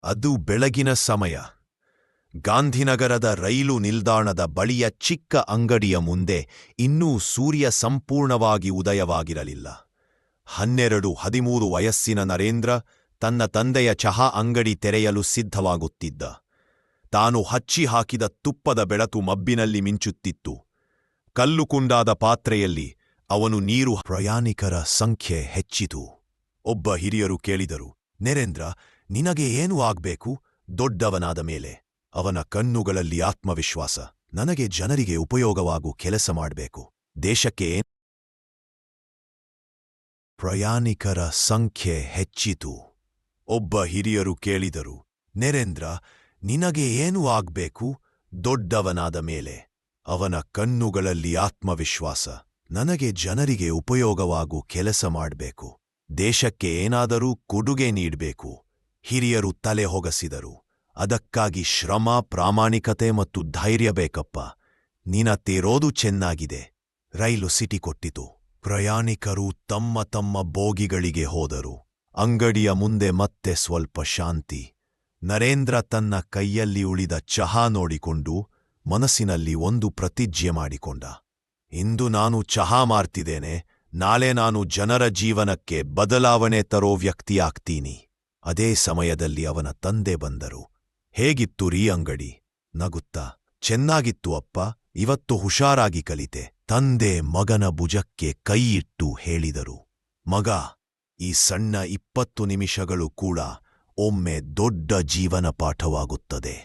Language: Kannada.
ಅದು ಬೆಳಗಿನ ಸಮಯ. ಗಾಂಧಿನಗರದ ರೈಲು ನಿಲ್ದಾಣದ ಬಳಿಯ ಚಿಕ್ಕ ಅಂಗಡಿಯ ಮುಂದೆ ಇನ್ನೂ ಸೂರ್ಯ ಸಂಪೂರ್ಣವಾಗಿ ಉದಯವಾಗಿರಲಿಲ್ಲ. 12-13 ವಯಸ್ಸಿನ ನರೇಂದ್ರ ತನ್ನ ತಂದೆಯ ಚಹಾ ಅಂಗಡಿ ತೆರೆಯಲು ಸಿದ್ಧವಾಗುತ್ತಿದ್ದ. ತಾನು ಹಚ್ಚಿ ಹಾಕಿದ ತುಪ್ಪದ ಬೆಳಕು ಮಬ್ಬಿನಲ್ಲಿ ಮಿಂಚುತ್ತಿತ್ತು. ಕಲ್ಲುಕುಂಡಾದ ಪಾತ್ರೆಯಲ್ಲಿ ಅವನು ನೀರು. ಪ್ರಯಾಣಿಕರ ಸಂಖ್ಯೆ ಹೆಚ್ಚಿತು. ಒಬ್ಬ ಹಿರಿಯರು ಕೇಳಿದರು, ನರೇಂದ್ರ, ನಿನಗೆ ಏನು ಆಗ್ಬೇಕು ದೊಡ್ಡವನಾದ ಮೇಲೆ? ಅವನ ಕಣ್ಣುಗಳಲ್ಲಿ ಆತ್ಮವಿಶ್ವಾಸ. ನನಗೆ ಜನರಿಗೆ ಉಪಯೋಗವಾಗು ಕೆಲಸ ಮಾಡಬೇಕು, ದೇಶಕ್ಕೆ. ಪ್ರಯಾಣಿಕರ ಸಂಖ್ಯೆ ಹೆಚ್ಚಿತು. ಒಬ್ಬ ಹಿರಿಯರು ಕೇಳಿದರು, ನರೇಂದ್ರ, ನಿನಗೆ ಏನು ಆಗ್ಬೇಕು ದೊಡ್ಡವನಾದ ಮೇಲೆ? ಅವನ ಕಣ್ಣುಗಳಲ್ಲಿ ಆತ್ಮವಿಶ್ವಾಸ. ನನಗೆ ಜನರಿಗೆ ಉಪಯೋಗವಾಗು ಕೆಲಸ ಮಾಡಬೇಕು, ದೇಶಕ್ಕೆ ಏನಾದರೂ ಕೊಡುಗೆ ನೀಡಬೇಕು. ಹಿರಿಯರು ತಲೆ ಹೊಗಸಿದರು. ಅದಕ್ಕಾಗಿ ಶ್ರಮ, ಪ್ರಾಮಾಣಿಕತೆ ಮತ್ತು ಧೈರ್ಯ ಬೇಕಪ್ಪ. ನೀನತ್ತಿರೋದು ಚೆನ್ನಾಗಿದೆ. ರೈಲು ಸಿಟಿ ಕೊಟ್ಟಿತು. ಪ್ರಯಾಣಿಕರು ತಮ್ಮ ತಮ್ಮ ಬೋಗಿಗಳಿಗೆ ಹೋದರು. ಅಂಗಡಿಯ ಮುಂದೆ ಮತ್ತೆ ಸ್ವಲ್ಪ ಶಾಂತಿ. ನರೇಂದ್ರ ತನ್ನ ಕೈಯಲ್ಲಿ ಉಳಿದ ಚಹಾ ನೋಡಿಕೊಂಡು ಮನಸ್ಸಿನಲ್ಲಿ ಒಂದು ಪ್ರತಿಜ್ಞೆ ಮಾಡಿಕೊಂಡ. ಇಂದು ನಾನು ಚಹಾ ಮಾರ್ತಿದ್ದೇನೆ, ನಾಳೆ ನಾನು ಜನರ ಜೀವನಕ್ಕೆ ಬದಲಾವಣೆ ತರೋ ವ್ಯಕ್ತಿಯಾಗ್ತೀನಿ. ಅದೇ ಸಮಯದಲ್ಲಿ ಅವನ ತಂದೆ ಬಂದರು. ಹೇಗಿತ್ತು ರೀ ಅಂಗಡಿ? ನಗುತ್ತಾ, ಚೆನ್ನಾಗಿತ್ತು ಅಪ್ಪ, ಇವತ್ತು ಹುಷಾರಾಗಿ ಕಲಿತೆ. ತಂದೆ ಮಗನ ಭುಜಕ್ಕೆ ಕೈಯಿಟ್ಟು ಹೇಳಿದರು, ಮಗ, ಈ ಸಣ್ಣ 20 ನಿಮಿಷಗಳು ಕೂಡ ಒಮ್ಮೆ ದೊಡ್ಡ ಜೀವನ ಪಾಠವಾಗುತ್ತದೆ.